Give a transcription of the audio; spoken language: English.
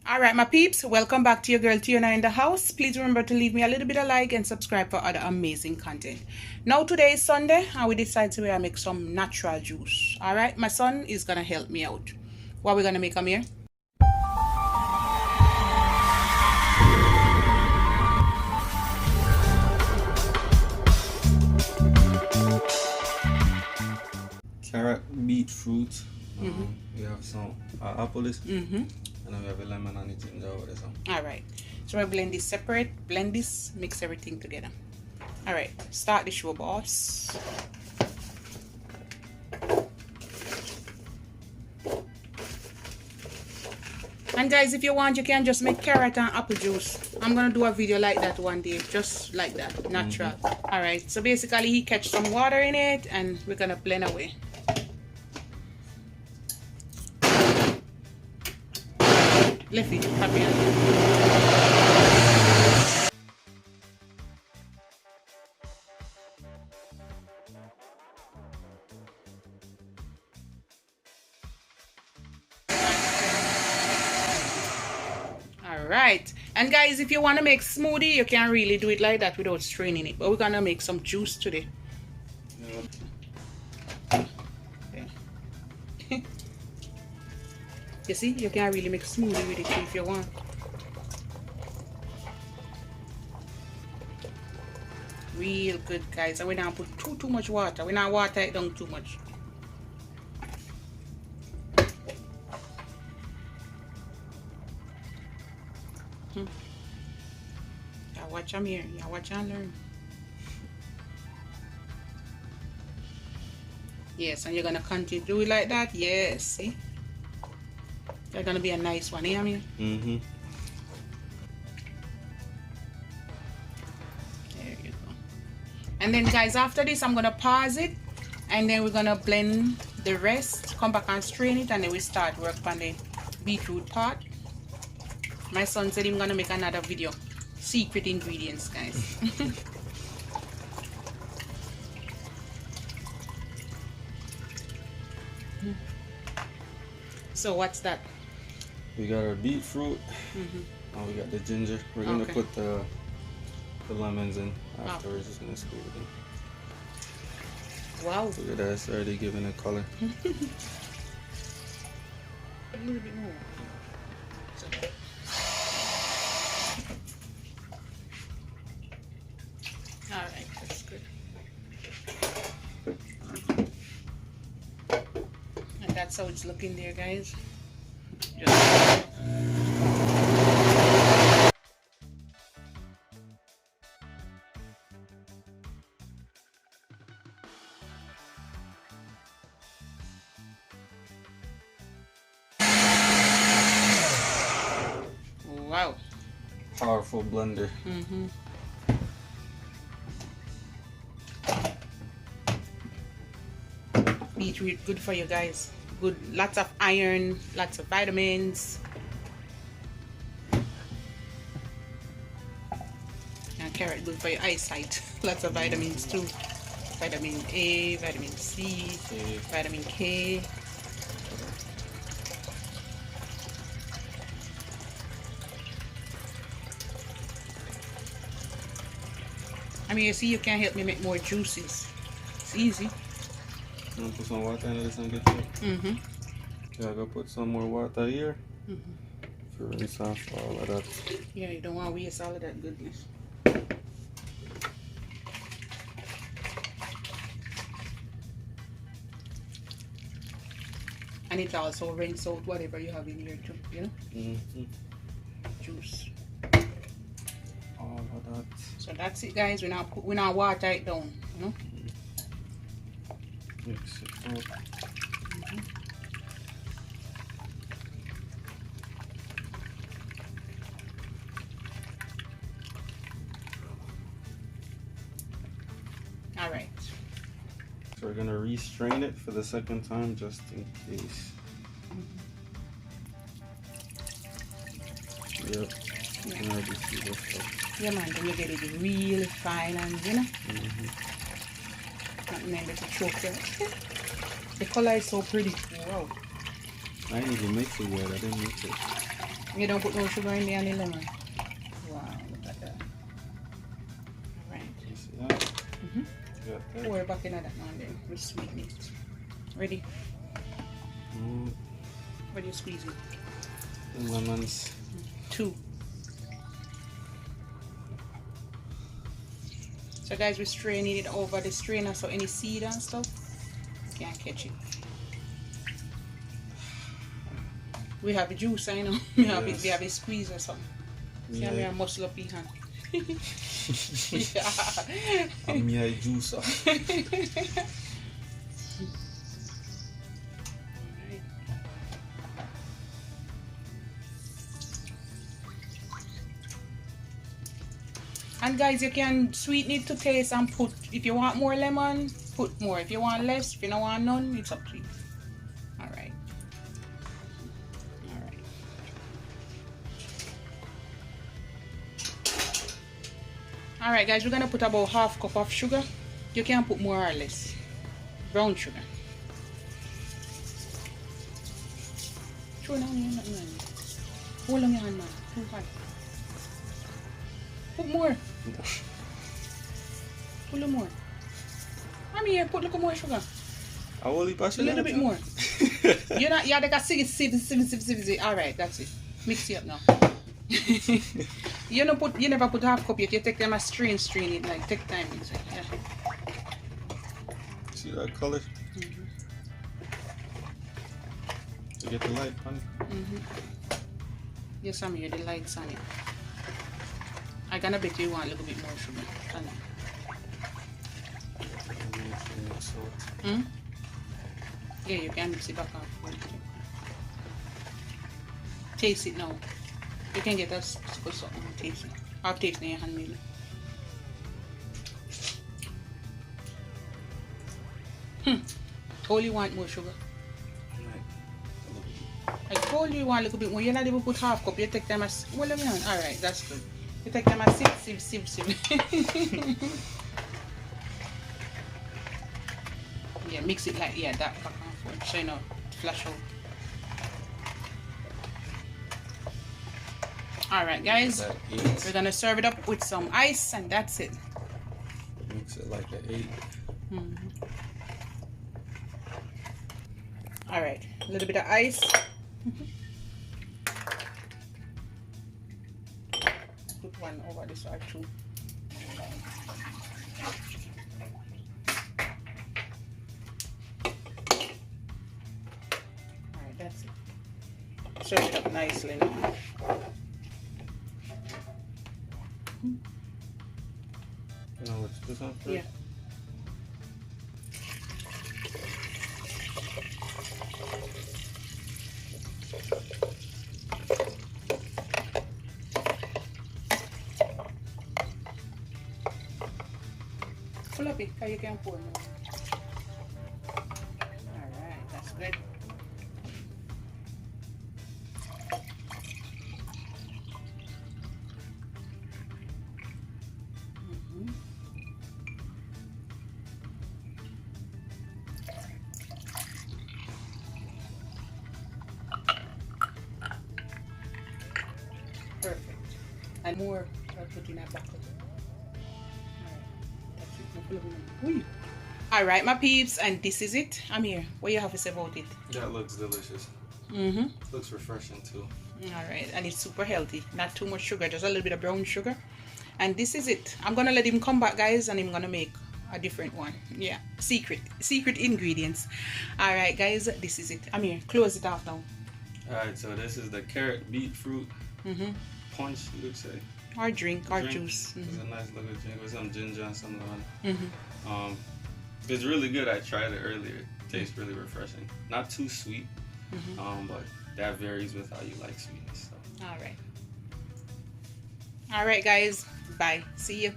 Alright my peeps, welcome back to your girl Tiona in the house. Please remember to leave me a little bit of like and subscribe for other amazing content. Now today is Sunday and we decided to make some natural juice. Alright, my son is gonna help me out. What are we gonna make here? Carrot, beetroot. We have some apples. And then we have a lemon and a ginger over there. Alright, so we'll blend this separate, blend this, mix everything together. Alright, start the show, boss. And guys, if you want, you can just make carrot and apple juice. I'm gonna do a video like that one day, just like that, natural. Alright, so basically he catch some water in it and we're gonna blend away. Leffy, happy. Alright, and guys, if you want to make smoothie, you can really do it like that without straining it, but we're gonna make some juice today. You see, you can really make smoothie with it if you want. Real good, guys. And we don't put too much water. We not water it down too much. Yeah, watch them here. Yeah, watch and learn. Yes, and you're gonna continue to do it like that. Yes, see. They're gonna be a nice one, you know what I mean? There you go. And then guys, after this I'm gonna pause it and then we're gonna blend the rest, come back and strain it, and then we start work on the beetroot part. My son said he's gonna make another video. Secret ingredients, guys. So what's that? We got our beetroot, and we got the ginger. We're gonna put the lemons in afterwards. Just gonna squeeze it in. Wow! Look at that, it's already giving a color. A little bit more. All right, that's good. And that's how it's looking there, guys. Wow. Powerful blender. Beetroot, good for you guys. Good, lots of iron, lots of vitamins. And carrot, good for your eyesight. Lots of vitamins too. Vitamin A, vitamin C, vitamin K. I mean, you see, you can help me make more juices. It's easy. You want to put some water in this and get it? Yeah, I gotta put some more water here. To rinse off all of that. Yeah, you don't want to waste all of that goodness. And it also rinse out whatever you have in here too, you know? Juice. All of that. So that's it, guys. We not water it down, you know? Mix it up. All right. So we're gonna restrain it for the second time just in case. Yep. Yeah, man, then you get it really fine and, you know? Nothing in there to choke it. The color is so pretty. Wow. I didn't even mix it yet. I didn't mix it. You don't put no sugar in there, any lemon. Wow, look at that. Alright. You see that? Pour back in that now and then. We sweeten it. Ready? What do you squeeze it? Lemons. 2. So guys, we're straining it over the strainer so any seed and stuff you can't catch it. We have a juice, I know. We have a squeeze or something. See how we have muscle up your hand. Yeah. I'm a juicer. And guys, you can sweeten it to taste and put, if you want more lemon, put more. If you want less, if you don't want none, it's up to you. Alright. Alright. Alright guys, we're gonna put about 1/2 cup of sugar. You can put more or less. Brown sugar. Throw down your hand, man. Hold on your hand, man. Too high. Put more. Put a little more. I'm here. Put a little more sugar. I will leave a little bit more. You're not. Yeah, they got sip. All right, that's it. Mix it up now. You never put 1/2 cup yet. You take them and strain it. Like take time. Yeah. See that color? To get the light, honey. Yes, I'm here. The lights on it. I'm gonna bet you want a little bit more sugar. Yeah, you can mix it back on. Taste it now. You can get us for something. Taste it. I'll taste it in your hand maybe. Told you want more sugar. I told you want a little bit more. You're not even put 1/2 cup. You take them as well. Alright, that's good. You take them and sip. Yeah, mix it like that back and forth so you know flash out. Alright guys, we're gonna serve it up with some ice and that's it. Mix it like an 8. Alright, a little bit of ice. Put one over this side too. Alright, that's it. Serve it up nicely now. Now let's do something first. Yeah. Pull up it, so you can pour more. Alright, that's good. Perfect. And more, I'll put in a bucket. Alright, my peeps, and this is it. I'm here. What you have to say about it? That looks delicious. Looks refreshing too. Alright, and it's super healthy. Not too much sugar, just a little bit of brown sugar. And this is it. I'm gonna let him come back, guys, and I'm gonna make a different one. Yeah, secret ingredients. Alright guys, this is it. I'm here. Close it off now. Alright, so this is the carrot beetroot punch, you would say. Or drink, or juice. It's a nice little drink with some ginger and some lemon. It's really good. I tried it earlier. It tastes really refreshing. Not too sweet, but that varies with how you like sweetness. So. Alright. Alright guys, bye. See you.